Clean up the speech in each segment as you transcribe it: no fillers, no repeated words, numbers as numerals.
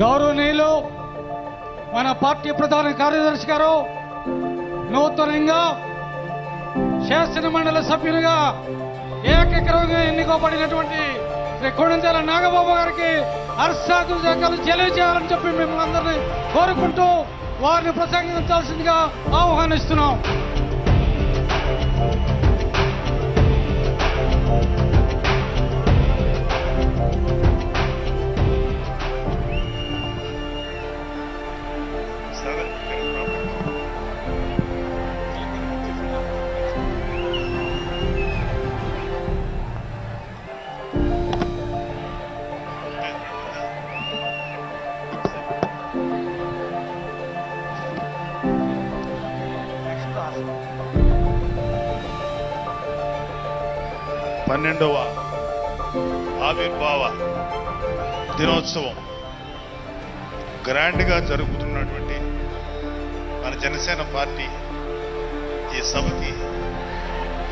గౌరవనీయులు మన పార్టీ ప్రధాన కార్యదర్శి గారు నూతనంగా శాసన మండలి సభ్యునిగా ఏకగ్రీవంగా ఎన్నుకోబడినటువంటి శ్రీ కొణిదెల నాగబాబు గారికి హర్షాభిషేకాలు తెలియజేయాలని చెప్పి మిమ్మల్ని అందరినీ కోరుకుంటూ వారిని ప్రసంగించాల్సిందిగా ఆహ్వానిస్తున్నాం. పన్నెండవ ఆవిర్భావ దినోత్సవం గ్రాండ్గా జరుగుతున్నటువంటి మన జనసేన పార్టీ ఈ సభకి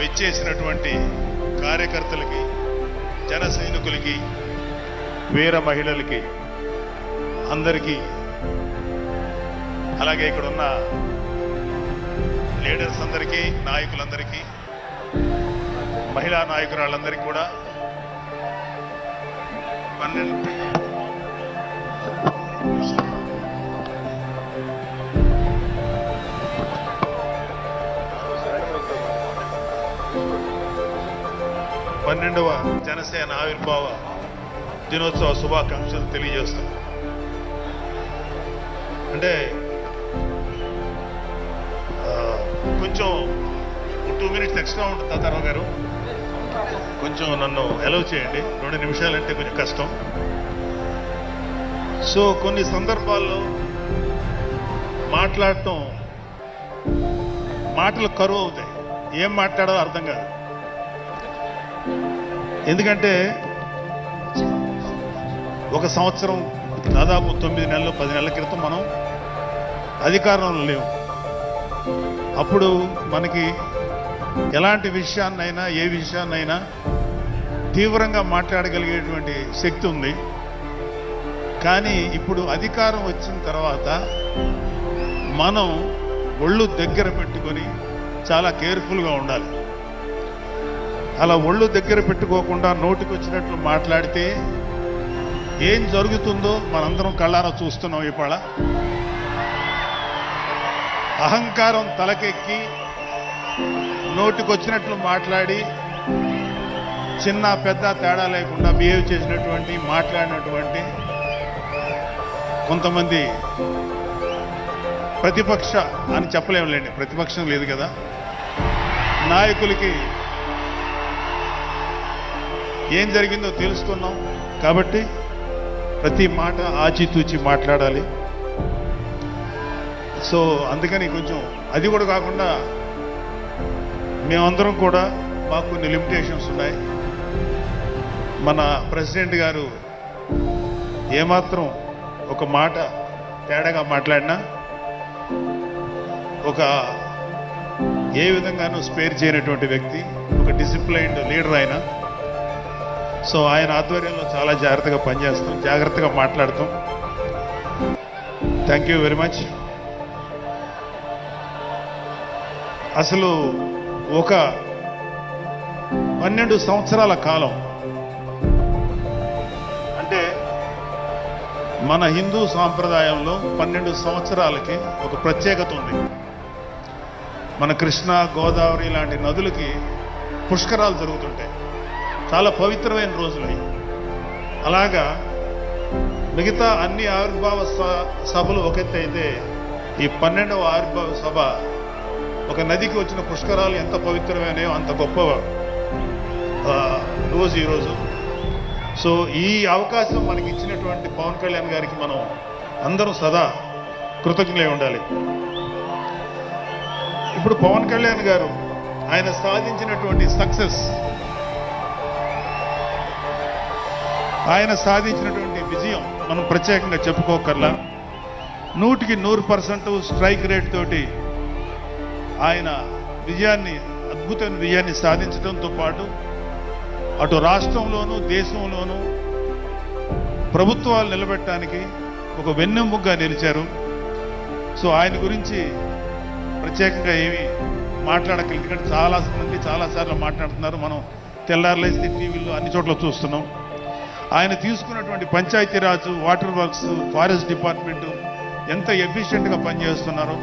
విచ్చేసినటువంటి కార్యకర్తలకి, జన సైనికులకి, వీర మహిళలకి అందరికీ, అలాగే ఇక్కడున్న లీడర్స్ అందరికీ, నాయకులందరికీ, మహిళా నాయకురాళ్ళందరికీ కూడా 12వ జనసేన ఆవిర్భావ దినోత్సవ శుభాకాంక్షలు తెలియజేస్తాం. అంటే కొంచెం 2 minutes ఎక్స్ట్రా ఉంటుంది తాతారావు గారు, కొంచెం నన్ను అలౌ చేయండి. 2 నిమిషాలంటే కొంచెం కష్టం. సో కొన్ని సందర్భాల్లో మాట్లాడటం, మాటలు కరువు అవుతాయి, ఏం మాట్లాడాలో అర్థం కాదు. ఎందుకంటే ఒక సంవత్సరం, దాదాపు 9 నెలలు 10 నెలల క్రితం మనం అధికారంలో లేవు. అప్పుడు మనకి ఎలాంటి విషయాన్నైనా, ఏ విషయాన్నైనా తీవ్రంగా మాట్లాడగలిగేటువంటి శక్తి ఉంది. కానీ ఇప్పుడు అధికారం వచ్చిన తర్వాత మనం ఒళ్ళు దగ్గర పెట్టుకొని చాలా కేర్ఫుల్గా ఉండాలి. అలా ఒళ్ళు దగ్గర పెట్టుకోకుండా నోటికి వచ్చినట్లు మాట్లాడితే ఏం జరుగుతుందో మనందరం కళ్ళారా చూస్తున్నాం. ఇవాళ అహంకారం తలకెక్కి నోటికొచ్చినట్లు మాట్లాడి చిన్న పెద్ద తేడా లేకుండా బిహేవ్ చేసినటువంటి, మాట్లాడినటువంటి కొంతమంది ప్రతిపక్ష అని చెప్పలేములేండి, ప్రతిపక్షం లేదు కదా, నాయకులకి ఏం జరిగిందో తెలుసుకున్నాం. కాబట్టి ప్రతి మాట ఆచితూచి మాట్లాడాలి. సో అందుకని కొంచెం అది కూడా కాకుండా మేమందరం కూడా మాకు కొన్ని లిమిటేషన్స్ ఉన్నాయి. మన ప్రెసిడెంట్ గారు ఏమాత్రం ఒక మాట తేడాగా మాట్లాడినా ఏ విధంగానూ స్పేర్ చేయనటువంటి వ్యక్తి, ఒక డిసిప్లైన్డ్ లీడర్ ఆయన. సో ఆయన ఆధ్వర్యంలో చాలా జాగ్రత్తగా పనిచేస్తాం, జాగ్రత్తగా మాట్లాడతాం. Thank you very much. అసలు ఒక 12 సంవత్సరాల కాలం అంటే మన హిందూ సాంప్రదాయంలో 12 సంవత్సరాలకి ఒక ప్రత్యేకత ఉంది. మన కృష్ణ, గోదావరి లాంటి నదులకి పుష్కరాలు జరుగుతుంటాయి, చాలా పవిత్రమైన రోజులు. అలాగా మిగతా అన్ని ఆవిర్భావ సభలు ఒక ఎత్తు అయితే, ఈ 12వ ఆవిర్భావ సభ ఒక నదికి వచ్చిన పుష్కరాలు ఎంత పవిత్రమైనయో అంత గొప్ప రోజు ఈరోజు. సో ఈ అవకాశం మనకి ఇచ్చినటువంటి పవన్ కళ్యాణ్ గారికి మనం అందరం సదా కృతజ్ఞులై ఉండాలి. ఇప్పుడు పవన్ కళ్యాణ్ గారు ఆయన సాధించినటువంటి సక్సెస్, ఆయన సాధించినటువంటి విజయం మనం ప్రత్యేకంగా చెప్పుకోకర్లా. 100కి 100% స్ట్రైక్ రేట్ తోటి ఆయన అద్భుతమైన విజయాన్ని సాధించడంతో పాటు అటు రాష్ట్రంలోనూ దేశంలోనూ ప్రభుత్వాలు నిలబెట్టడానికి ఒక వెన్నెముకగా నిలిచారు. సో ఆయన గురించి ప్రత్యేకంగా ఏమి మాట్లాడగలి, ఎందుకంటే చాలా మంది చాలాసార్లు మాట్లాడుతున్నారు. మనం తెల్లారులేస్తే టీవీలో అన్ని చోట్ల చూస్తున్నాం. ఆయన తీసుకున్నటువంటి Panchayati Raj, water works, forest department ఎంత ఎఫిషియెంట్గా పనిచేస్తున్నారో,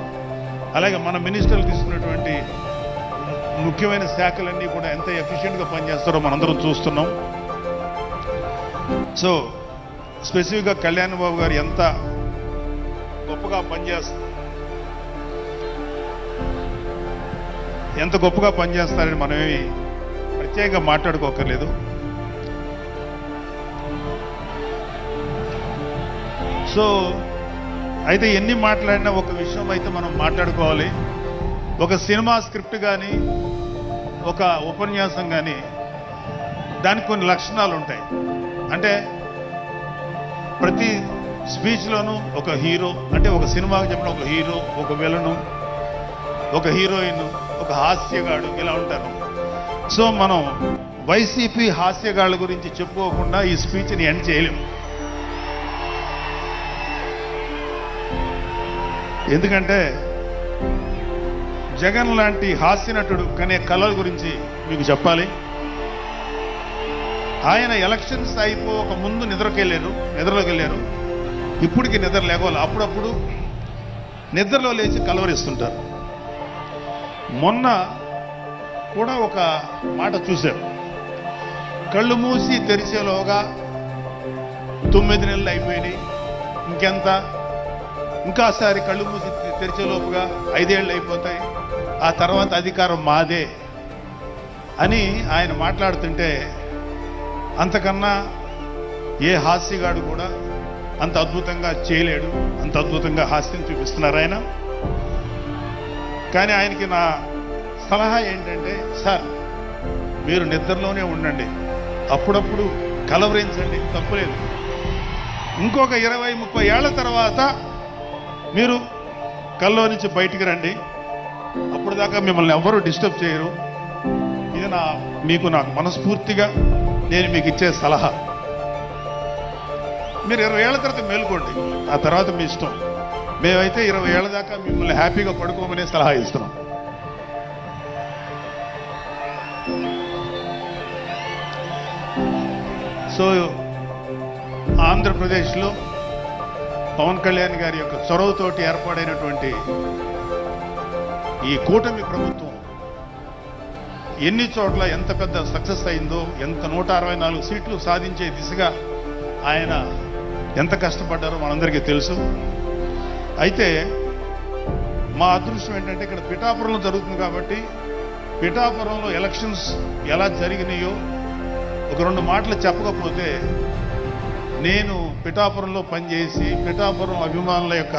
అలాగే మన మినిస్టర్లు తీసుకున్నటువంటి ముఖ్యమైన శాఖలన్నీ కూడా ఎంత ఎఫిషియెంట్గా పనిచేస్తారో మనందరం చూస్తున్నాం. సో స్పెసిఫిక్గా కళ్యాణ్ బాబు గారు ఎంత గొప్పగా పనిచేస్తారని మనమేమి ప్రత్యేకంగా మాట్లాడుకోకర్లేదు. సో అయితే ఎన్ని మాట్లాడినా ఒక విషయం అయితే మనం మాట్లాడుకోవాలి. ఒక సినిమా స్క్రిప్ట్ కానీ ఒక ఉపన్యాసం కానీ దానికి కొన్ని లక్షణాలు ఉంటాయి. అంటే ప్రతి స్పీచ్లోనూ ఒక హీరో, అంటే ఒక సినిమాకి చెప్పిన ఒక హీరో, ఒక విలను, ఒక హీరోయిన్, ఒక హాస్యగాడు, ఇలా ఉంటారు. సో మనం వైసీపీ హాస్యగాళ్ళ గురించి చెప్పుకోకుండా ఈ స్పీచ్ని ఎండ్ చేయలేం. ఎందుకంటే జగన్ లాంటి హాస్యనటుడు కనే కళల గురించి మీకు చెప్పాలి. ఆయన ఎలక్షన్స్ అయిపోక ముందు నిద్రలోకి వెళ్ళారు. ఇప్పటికి నిద్ర లేవాలి. అప్పుడప్పుడు నిద్రలో లేచి కలవరిస్తుంటారు. మొన్న కూడా ఒక మాట చూశారు. కళ్ళు మూసి తెరిచేలోగా 9 నెలలు అయిపోయినాయి, ఇంకెంత, ఇంకాసారి కళ్ళు మూసి తెరిచేలోపుగా 5 ఏళ్ళు అయిపోతాయి, ఆ తర్వాత అధికారం మాదే అని ఆయన మాట్లాడుతుంటే అంతకన్నా ఏ హాస్యగాడు కూడా అంత అద్భుతంగా చేయలేడు. అంత అద్భుతంగా హాస్యం చూపిస్తున్నారు ఆయన. కానీ ఆయనకి నా సలహా ఏంటంటే, సార్ మీరు నిద్రలోనే ఉండండి, అప్పుడప్పుడు కలవరించండి, తప్పులేదు. ఇంకొక 20-30 ఏళ్ల తర్వాత మీరు కల్లో నుంచి బయటికి రండి, అప్పుడు దాకా మిమ్మల్ని ఎవరూ డిస్టర్బ్ చేయరు. ఇది నాకు మనస్ఫూర్తిగా నేను మీకు ఇచ్చే సలహా. మీరు 20 ఏళ్ల తర్వాత మేలుకోండి, ఆ తర్వాత మీ ఇష్టం. మేమైతే 20 ఏళ్ల దాకా మిమ్మల్ని హ్యాపీగా పడుకోమనే సలహా ఇస్తున్నాం. సో ఆంధ్రప్రదేశ్లో పవన్ కళ్యాణ్ గారి యొక్క చొరవతోటి ఏర్పాటైనటువంటి ఈ కూటమి ప్రభుత్వం ఎన్ని చోట్ల ఎంత పెద్ద సక్సెస్ అయిందో, ఎంత 164 సీట్లు సాధించే దిశగా ఆయన ఎంత కష్టపడ్డారో మనందరికీ తెలుసు. అయితే మా అదృష్టం ఏంటంటే ఇక్కడ పిఠాపురంలో జరుగుతుంది కాబట్టి పిఠాపురంలో ఎలక్షన్స్ ఎలా జరిగినాయో ఒక 2 మాటలు చెప్పకపోతే, నేను పిఠాపురంలో పనిచేసి పిఠాపురం అభిమానుల యొక్క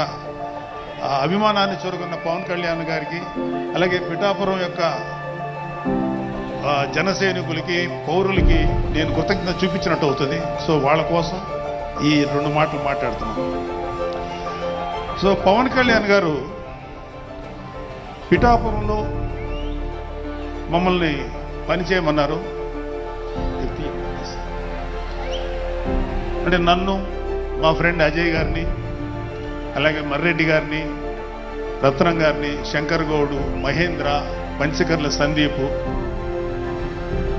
అభిమానాన్ని చూరుకున్న పవన్ కళ్యాణ్ గారికి, అలాగే పిఠాపురం యొక్క జనసైనికులకి, పౌరులకి నేను కృతజ్ఞత చూపించినట్టు అవుతుంది. సో వాళ్ళ కోసం ఈ 2 మాటలు మాట్లాడుతున్నాను. సో పవన్ కళ్యాణ్ గారు పిఠాపురంలో మమ్మల్ని పనిచేయమన్నారు. అంటే నన్ను, మా ఫ్రెండ్ అజయ్ గారిని, అలాగే మర్రెడ్డి గారిని, రత్నం గారిని, శంకర్ గౌడు, మహేంద్ర, పంచకర్ల సందీప్,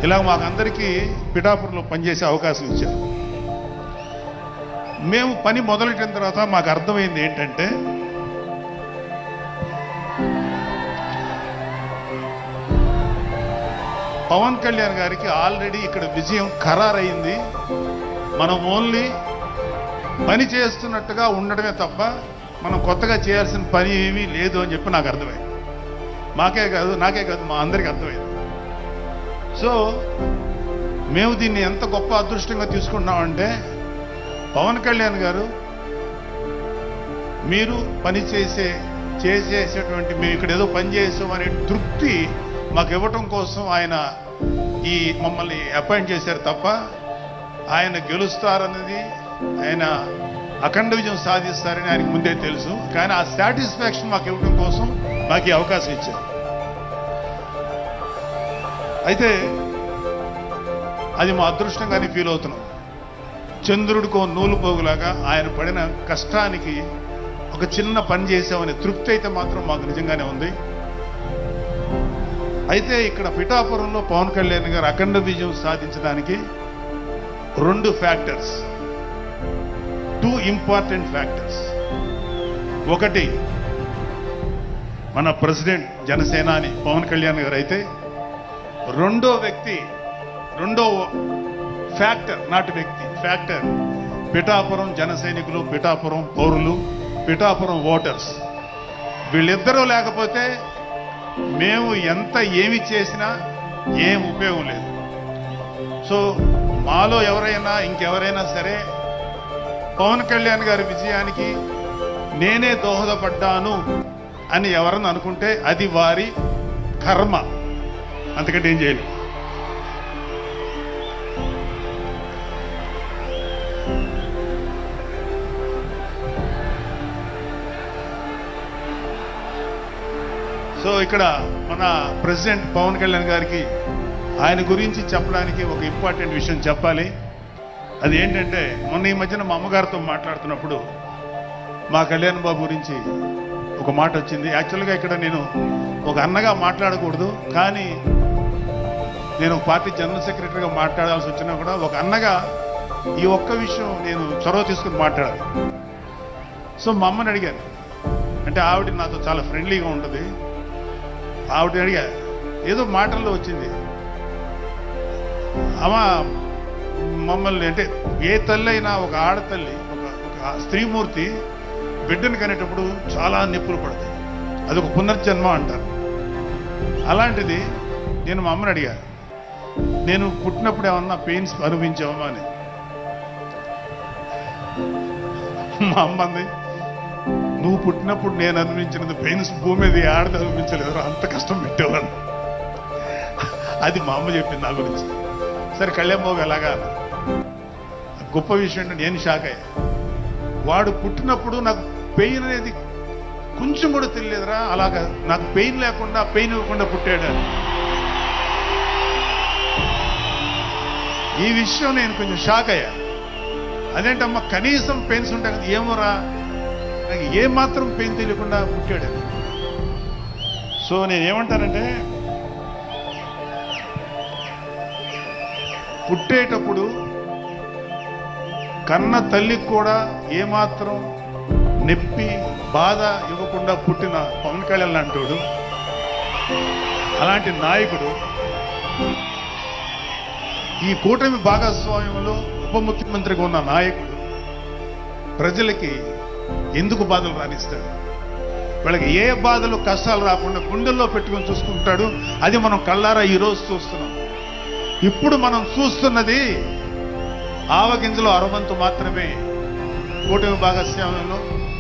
ఇలా మాకందరికీ పిఠాపురంలో పనిచేసే అవకాశం ఇచ్చారు. మేము పని మొదలెట్టిన తర్వాత మాకు అర్థమైంది ఏంటంటే, పవన్ కళ్యాణ్ గారికి ఆల్రెడీ ఇక్కడ విజయం ఖరారైంది. మనం ఓన్లీ పని చేస్తున్నట్టుగా ఉండడమే తప్ప మనం కొత్తగా చేయాల్సిన పని ఏమీ లేదు అని చెప్పి నాకు అర్థమైంది. నాకే కాదు మా అందరికీ అర్థమైంది. సో మేము దీన్ని ఎంత గొప్ప అదృష్టంగా తీసుకుంటున్నామంటే, పవన్ కళ్యాణ్ గారు మీరు పని చేసేటువంటి మేము ఇక్కడ ఏదో పని చేసాం అనే తృప్తి మాకు ఇవ్వటం కోసం ఆయన ఈ మమ్మల్ని అపాయింట్ చేశారు తప్ప ఆయన గెలుస్తారన్నది, ఆయన అఖండ విజయం సాధిస్తారని ఆయనకు ముందే తెలుసు. కానీ ఆ సాటిస్ఫాక్షన్ మాకు ఇవ్వడం కోసం మాకు ఈ అవకాశం ఇచ్చారు. అయితే అది మా అదృష్టంగానే ఫీల్ అవుతున్నాం. చంద్రుడికో నూలు పోగులాగా ఆయన పడిన కష్టానికి ఒక చిన్న పని చేసామనే తృప్తి అయితే మాత్రం మాకు నిజంగానే ఉంది. అయితే ఇక్కడ పిఠాపురంలో పవన్ కళ్యాణ్ గారు అఖండ విజయం సాధించడానికి 2 ఫ్యాక్టర్స్, 2 ఇంపార్టెంట్ ఫ్యాక్టర్స్. ఒకటి మన ప్రెసిడెంట్ జనసేనాని పవన్ కళ్యాణ్ గారు అయితే, రెండో ఫ్యాక్టర్, నాటి వ్యక్తి ఫ్యాక్టర్ పిఠాపురం జన సైనికులు, పిఠాపురం పౌరులు, పిఠాపురం ఓటర్స్. వీళ్ళిద్దరూ లేకపోతే మేము ఎంత ఏమి చేసినా ఏం ఉపయోగం లేదు. సో మాలో ఎవరైనా ఇంకెవరైనా సరే పవన్ కళ్యాణ్ గారి విజయానికి నేనే దోహదపడ్డాను అని ఎవరన్నా అనుకుంటే అది వారి కర్మ, అంతకంటే ఏం చేయలేదు. సో ఇక్కడ మన ప్రెసిడెంట్ పవన్ కళ్యాణ్ గారికి ఆయన గురించి చెప్పడానికి ఒక ఇంపార్టెంట్ విషయం చెప్పాలి. అది ఏంటంటే, మొన్న ఈ మధ్యన మా అమ్మగారితో మాట్లాడుతున్నప్పుడు మా కళ్యాణ్ బాబు గురించి ఒక మాట వచ్చింది. యాక్చువల్గా ఇక్కడ నేను ఒక అన్నగా మాట్లాడకూడదు, కానీ నేను ఒక పార్టీ జనరల్ సెక్రటరీగా మాట్లాడాల్సి వచ్చినా కూడా ఒక అన్నగా ఈ ఒక్క విషయం నేను చొరవ తీసుకుని మాట్లాడాలి. సో మా అమ్మని అడిగాను, అంటే ఆవిడ నాతో చాలా ఫ్రెండ్లీగా ఉంటుంది. ఆవిడ అడిగా, ఏదో మాటల్లో వచ్చింది, అమ్మ మమ్మల్ని, అంటే ఏ తల్లి అయినా ఒక ఆడతల్లి, ఒక స్త్రీమూర్తి బిడ్డను కనేటప్పుడు చాలా నొప్పులు పడతాయి, అదొక పునర్జన్మ అంటారు. అలాంటిది నేను మా అమ్మని అడిగా, నేను పుట్టినప్పుడు ఏమన్నా పెయిన్స్ అనుభవించావమ్మా అని. మా అమ్మ అంది, నువ్వు పుట్టినప్పుడు నేను అనుభవించినది పెయిన్స్ భూమి మీద ఆడది అనుభవించలేదు, అంత కష్టం పెట్టేవాళ్ళు. అది మా అమ్మ చెప్పింది నా గురించి. సరే కళ్యాణ్ బాబు ఎలాగా, గొప్ప విషయం అంటే నేను షాక్ అయ్యా. వాడు పుట్టినప్పుడు నాకు పెయిన్ అనేది కొంచెం కూడా తెలియదురా, అలాగా నాకు పెయిన్ లేకుండా, పెయిన్ ఇవ్వకుండా పుట్టాడు. ఈ విషయం నేను కొంచెం షాక్ అయ్యా. అదేంటమ్మా కనీసం పెయిన్స్ ఉంటాయి కదా, ఏమోరా నాకు ఏమాత్రం పెయిన్ తెలియకుండా పుట్టాడు. సో నేనేమంటానంటే, పుట్టేటప్పుడు కన్న తల్లికి కూడా ఏమాత్రం నొప్పి బాధ ఇవ్వకుండా పుట్టిన పవన్ కళ్యాణ్ అంటాడు. అలాంటి నాయకుడు ఈ కూటమి భాగస్వామ్యంలో ఉప ముఖ్యమంత్రిగా ఉన్న నాయకుడు ప్రజలకి ఎందుకు బాధలు రాణిస్తాడు? వాళ్ళకి ఏ బాధలు కష్టాలు రాకుండా గుండెల్లో పెట్టుకొని చూసుకుంటాడు. అది మనం కళ్ళారా ఈరోజు చూస్తున్నాం. ఇప్పుడు మనం చూస్తున్నది ఆవగింజలో అరవంతు మాత్రమే. కూటమి భాగస్వామ్యంలో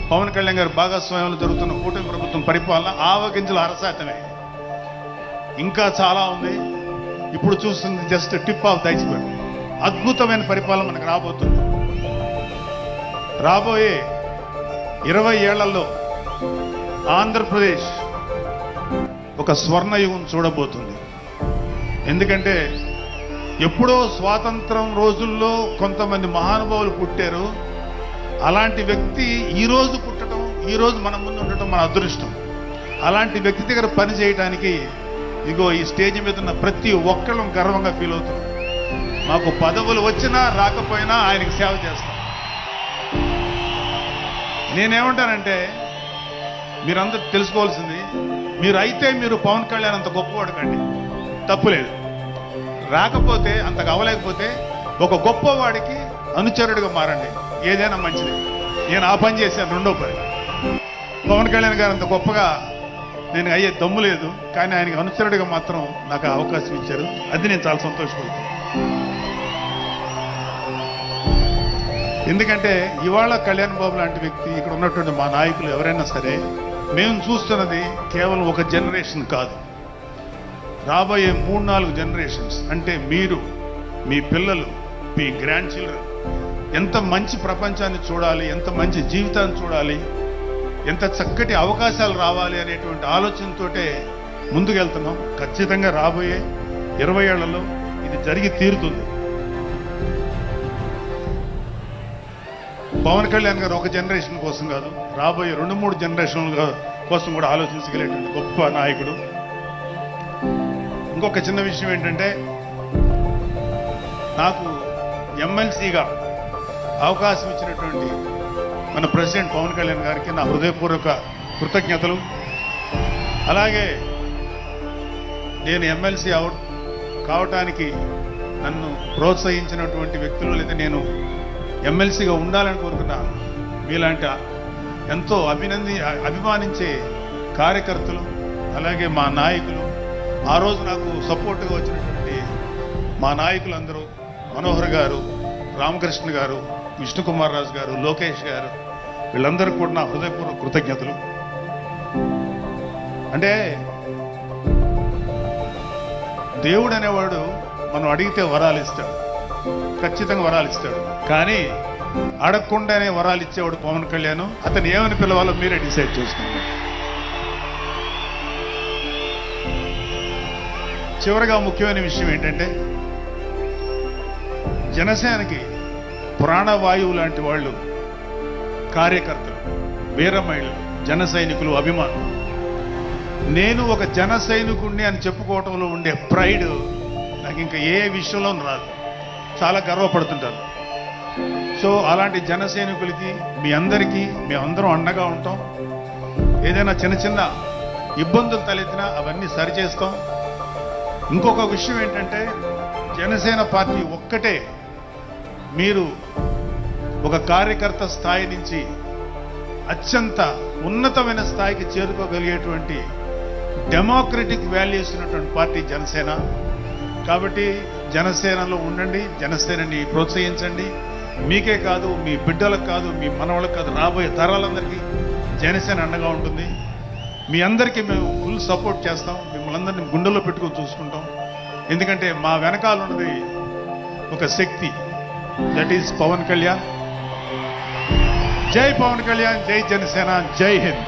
పవన్ కళ్యాణ్ గారి భాగస్వామ్యంలో జరుగుతున్న కూటమి ప్రభుత్వం పరిపాలన ఆవగింజల అరశాతమే. ఇంకా చాలా ఉంది. ఇప్పుడు చూస్తుంది just tip of the iceberg. అద్భుతమైన పరిపాలన మనకు రాబోతుంది. రాబోయే 20 ఏళ్లలో ఆంధ్రప్రదేశ్ ఒక స్వర్ణయుగం చూడబోతుంది. ఎందుకంటే ఎప్పుడో స్వాతంత్రం రోజుల్లో కొంతమంది మహానుభావులు పుట్టారు. అలాంటి వ్యక్తి ఈ రోజు పుట్టడం, ఈ రోజు మన ముందు ఉండటం మన అదృష్టం. అలాంటి వ్యక్తి దగ్గర పని చేయడానికి ఇగో ఈ స్టేజ్ మీద ఉన్న ప్రతి ఒక్కళ్ళం గర్వంగా ఫీల్ అవుతున్నాం. మాకు పదవులు వచ్చినా రాకపోయినా ఆయనకి సేవ చేస్తాం. నేనేమంటానంటే, మీరందరూ తెలుసుకోవాల్సింది, మీరు పవన్ కళ్యాణ్ అంత గొప్పవాడు కండి, తప్పులేదు. రాకపోతే అంతగా అవ్వలేకపోతే ఒక గొప్పవాడికి అనుచరుడిగా మారండి, ఏదైనా మంచిది. నేను ఆ పని చేశాను. రెండో పని, పవన్ కళ్యాణ్ గారు అంత గొప్పగా నేను అయ్యే దమ్ము లేదు, కానీ ఆయనకి అనుచరుడిగా మాత్రం నాకు అవకాశం ఇచ్చారు. అది నేను చాలా సంతోషపడుతున్నాను. ఎందుకంటే ఇవాళ కళ్యాణ్ బాబు లాంటి వ్యక్తి, ఇక్కడ ఉన్నటువంటి మా నాయకులు ఎవరైనా సరే, మేము చూస్తున్నది కేవలం ఒక జనరేషన్ కాదు, రాబోయే 3-4 జనరేషన్స్. అంటే మీరు, మీ పిల్లలు, మీ గ్రాండ్ చిల్డ్రన్ ఎంత మంచి ప్రపంచాన్ని చూడాలి, ఎంత మంచి జీవితాన్ని చూడాలి, ఎంత చక్కటి అవకాశాలు రావాలి అనేటువంటి ఆలోచనతోటే ముందుకెళ్తున్నాం. ఖచ్చితంగా రాబోయే 20 ఏళ్లలో ఇది జరిగి తీరుతుంది. పవన్ కళ్యాణ్ గారు ఒక జనరేషన్ కోసం కాదు, రాబోయే 2-3 జనరేషన్ల కోసం కూడా ఆలోచించగలిగేటువంటి గొప్ప నాయకుడు. ఇంకొక చిన్న విషయం ఏంటంటే, నాకు ఎమ్మెల్సీగా అవకాశం ఇచ్చినటువంటి మన ప్రెసిడెంట్ పవన్ కళ్యాణ్ గారికి నా హృదయపూర్వక కృతజ్ఞతలు. అలాగే నేను ఎమ్మెల్సీ కావటానికి నన్ను ప్రోత్సహించినటువంటి వ్యక్తులు, లేదా నేను ఎమ్మెల్సీగా ఉండాలని కోరుకున్న మీలాంటి ఎంతో అభిమానించే కార్యకర్తలు, అలాగే మా నాయకులు, ఆ రోజు నాకు సపోర్ట్గా వచ్చినటువంటి మా నాయకులందరూ, మనోహర్ గారు, రామకృష్ణ గారు, విష్ణుకుమార్ రాజు గారు, లోకేష్ గారు, వీళ్ళందరికీ కూడా నా హృదయపూర్వక కృతజ్ఞతలు. అంటే దేవుడు అనేవాడు మనం అడిగితే వరాలు ఇస్తాడు, ఖచ్చితంగా వరాలు ఇస్తాడు. కానీ అడగకుండానే వరాలు ఇచ్చేవాడు పవన్ కళ్యాణ్. అతను ఏమని పిలవాలో మీరే డిసైడ్ చేసుకోండి. చివరగా ముఖ్యమైన విషయం ఏంటంటే, జనసేనకి ప్రాణవాయువు లాంటి వాళ్ళు కార్యకర్తలు, వీరమహిళలు, జన సైనికులు, అభిమానులు. నేను ఒక జన సైనికుడిని అని చెప్పుకోవటంలో ఉండే ప్రైడ్ నాకు ఇంకా ఏ విషయంలో రాదు. చాలా గర్వపడుతుంటారు. సో అలాంటి జన సైనికులకి, మీ అందరికీ మేమందరం అండగా ఉంటాం. ఏదైనా చిన్న చిన్న ఇబ్బందులు తలెత్తినా అవన్నీ సరిచేస్తాం. ఇంకొక విషయం ఏంటంటే, జనసేన పార్టీ ఒక్కటే మీరు ఒక కార్యకర్త స్థాయి నుంచి అత్యంత ఉన్నతమైన స్థాయికి చేరుకోగలిగేటువంటి డెమోక్రటిక్ వాల్యూస్ ఉన్నటువంటి పార్టీ జనసేన. కాబట్టి జనసేనలో ఉండండి, జనసేనని ప్రోత్సహించండి. మీకే కాదు, మీ బిడ్డలకు కాదు, మీ మనవాళ్ళకి కాదు, రాబోయే తరాలందరికీ జనసేన అండగా ఉంటుంది. మీ అందరికీ మేము ఫుల్ సపోర్ట్ చేస్తాం. మిమ్మల్ని అందరినీ గుండెల్లో పెట్టుకొని చూసుకుంటాం. ఎందుకంటే మా వెనకాల ఉన్నది ఒక శక్తి, దట్ ఈస్ పవన్ కళ్యాణ్. జై పవన్ కళ్యాణ్, జై జనసేన, జై హింద్.